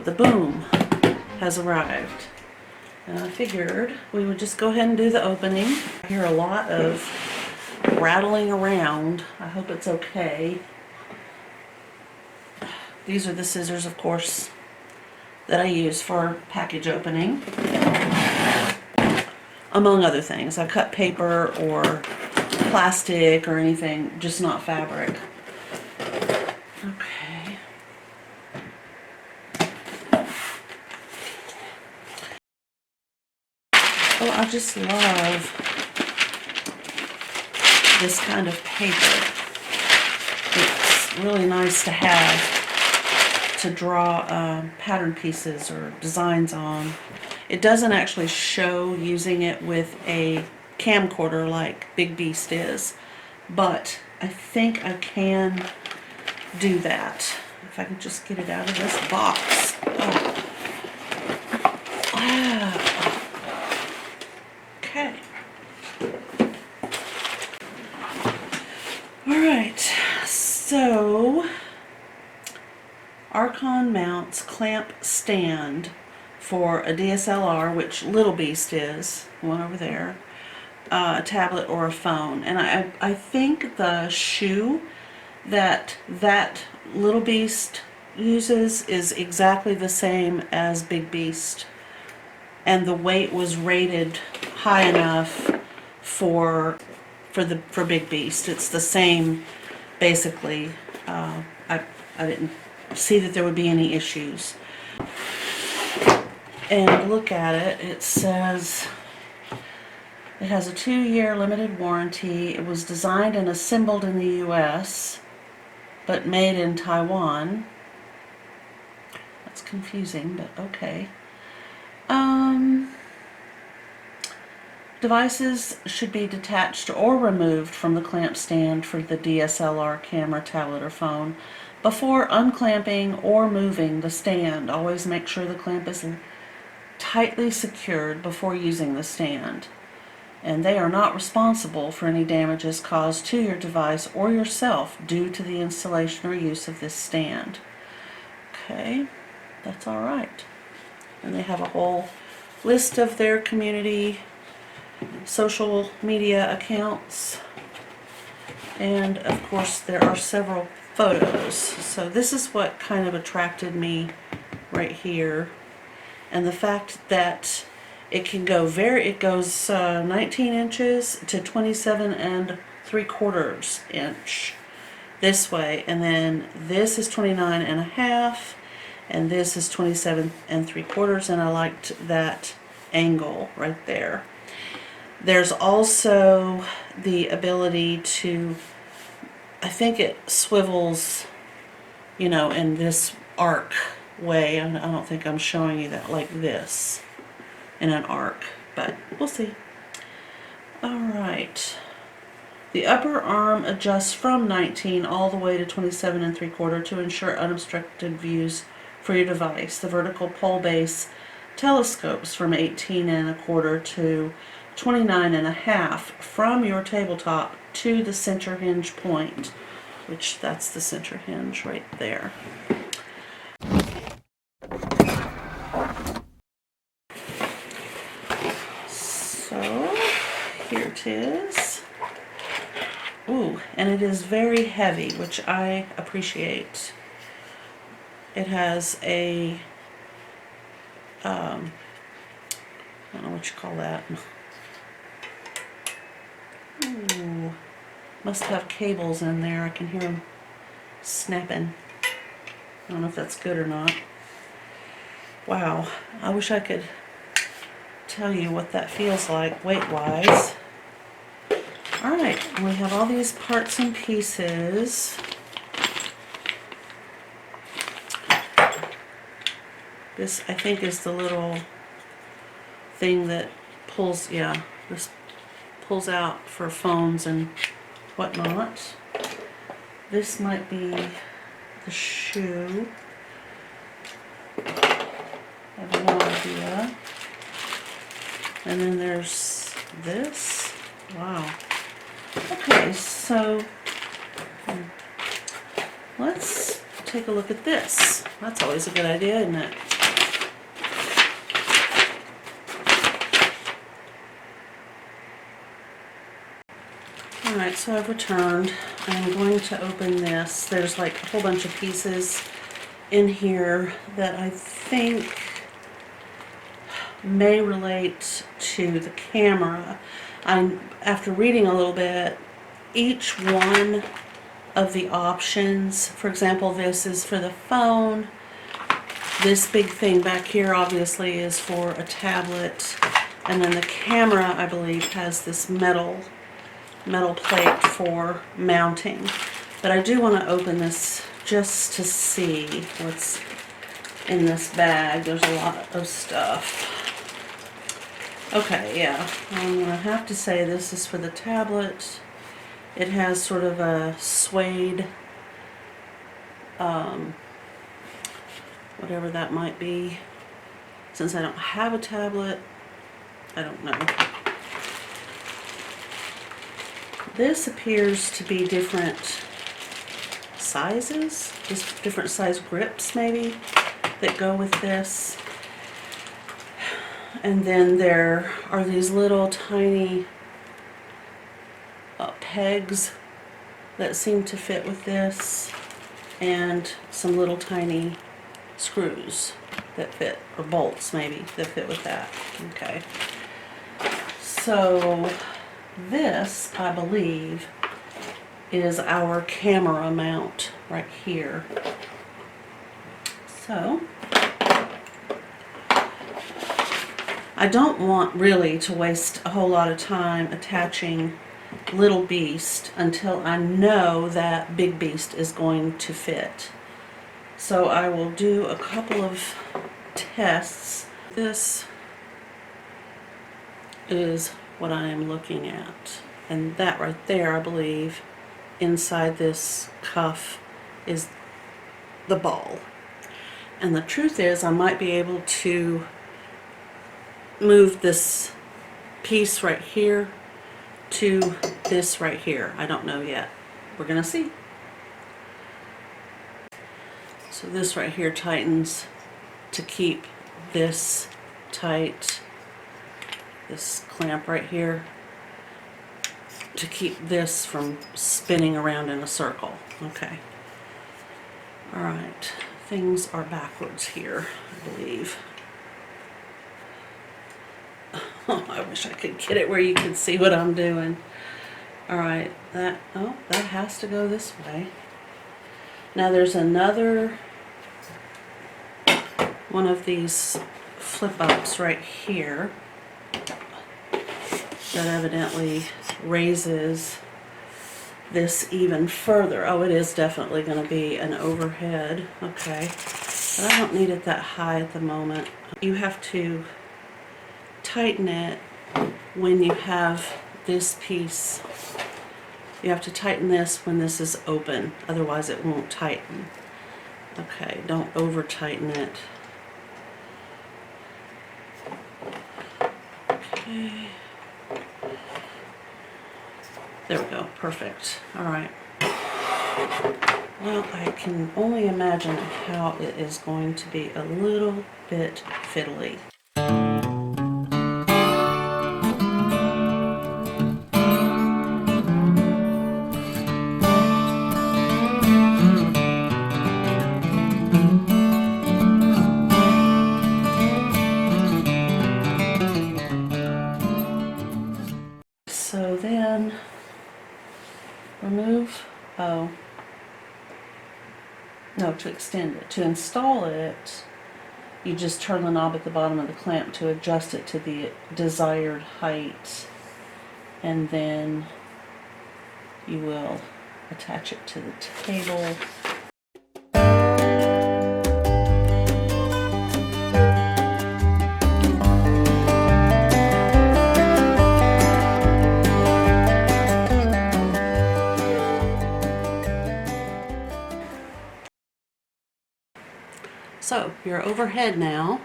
the boom has arrived. And I figured we would just go ahead and do the opening. I hear a lot of rattling around. I hope it's okay. These are the scissors, of course, that I use for package opening. Among other things. I cut paper or plastic or anything, just not fabric. Okay. Oh, I just love this kind of paper. It's really nice to have to draw pattern pieces or designs on. It doesn't actually show using it with a camcorder like Big Beast is, but I think I can do that. If I can just get it out of this box. Oh. Wow. Okay. Alright, so Archon mounts clamp stand for a DSLR, which Little Beast is, one over there, a tablet or a phone. And I think the shoe that Little Beast uses is exactly the same as Big Beast. And the weight was rated high enough for Big Beast. It's the same, basically. I didn't see that there would be any issues. And look at it, it says it has a 2-year limited warranty. It was designed and assembled in the US, but made in Taiwan. That's confusing, but okay. Devices should be detached or removed from the clamp stand for the DSLR camera, tablet, or phone. Before unclamping or moving the stand, always make sure the clamp is tightly secured before using the stand. And they are not responsible for any damages caused to your device or yourself due to the installation or use of this stand. Okay, that's all right. And they have a whole list of their community social media accounts. And of course there are several photos. So this is what kind of attracted me right here. And the fact that it can go it goes 19 inches to 27 3/4 inch this way, and then this is 29.5, and this is 27 3/4, and I liked that angle right there. There's also the ability to, I think it swivels, you know, in this arc way. I don't think I'm showing you that like this in an arc, but we'll see. Alright, the upper arm adjusts from 19 all the way to 27 3/4 to ensure unobstructed views for your device. The vertical pole base telescopes from 18 1/4 to 29.5 from your tabletop to the center hinge point, which that's the center hinge right there. So here it is. Ooh, and it is very heavy, which I appreciate. It has a I don't know what you call that. Ooh, must have cables in there. I can hear them snapping. I don't know if that's good or not. Wow, I wish I could tell you what that feels like weight-wise. Alright, we have all these parts and pieces. This, I think, is the little thing that pulls, yeah, this pulls out for phones and whatnot. This might be the shoe. I have no idea. And then there's this. Wow. Okay, so let's take a look at this. That's always a good idea, isn't it? Alright, so I've returned. I'm going to open this. There's like a whole bunch of pieces in here that I think may relate to the camera. After reading a little bit, each one of the options, for example, this is for the phone. This big thing back here obviously is for a tablet. And then the camera, I believe, has this metal plate for mounting. But I do want to open this just to see what's in this bag. There's a lot of stuff. Okay, yeah, I'm going to have to say this is for the tablet. It has sort of a suede, whatever that might be. Since I don't have a tablet, I don't know. This appears to be different sizes, just different size grips maybe that go with this. And then there are these little tiny pegs that seem to fit with this, and some little tiny screws that fit, or bolts maybe, that fit with that. Okay. So this, I believe, is our camera mount right here. So I don't want really to waste a whole lot of time attaching Little Beast until I know that Big Beast is going to fit. So I will do a couple of tests. This is what I am looking at, and that right there, I believe, inside this cuff is the ball. And the truth is, I might be able to move this piece right here to this right here. I don't know yet. We're gonna see. So this right here tightens to keep this tight. This clamp right here to keep this from spinning around in a circle. Okay. Alright. Things are backwards here, I believe. Oh, I wish I could get it where you can see what I'm doing. Alright, that has to go this way. Now there's another one of these flip-ups right here that evidently raises this even further. Oh, it is definitely going to be an overhead. Okay, but I don't need it that high at the moment. You have to tighten it when you have this piece. You have to tighten this when this is open, otherwise it won't tighten. Okay, don't over tighten it. Okay. There we go, perfect. Alright. Well, I can only imagine how it is going to be a little bit fiddly. So then, remove, oh, no, to extend it. To install it, you just turn the knob at the bottom of the clamp to adjust it to the desired height, and then you will attach it to the table. So you're overhead now,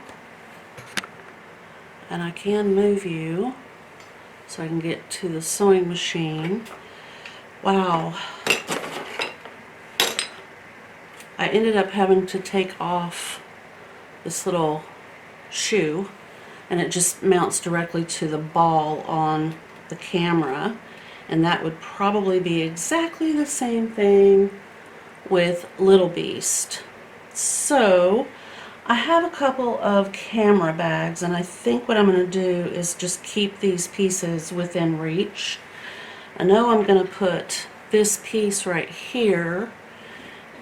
and I can move you so I can get to the sewing machine. Wow. I ended up having to take off this little shoe, and it just mounts directly to the ball on the camera. And that would probably be exactly the same thing with Little Beast. So I have a couple of camera bags, and I think what I'm going to do is just keep these pieces within reach. I know I'm going to put this piece right here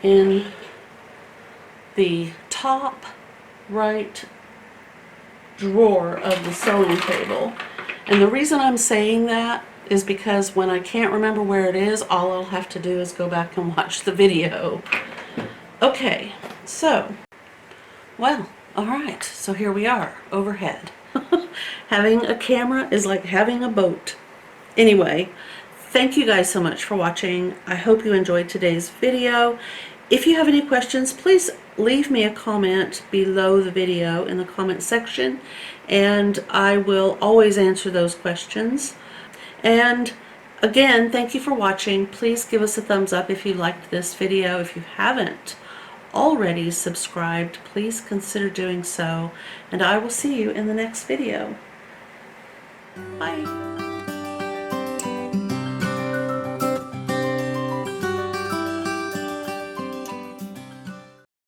in the top right drawer of the sewing table. And the reason I'm saying that is because when I can't remember where it is, all I'll have to do is go back and watch the video. Okay, so, well, alright, so here we are, overhead. Having a camera is like having a boat. Anyway, thank you guys so much for watching. I hope you enjoyed today's video. If you have any questions, please leave me a comment below the video in the comment section, and I will always answer those questions. And again, thank you for watching. Please give us a thumbs up if you liked this video. If you haven't already subscribed, please consider doing so, and I will see you in the next video. Bye.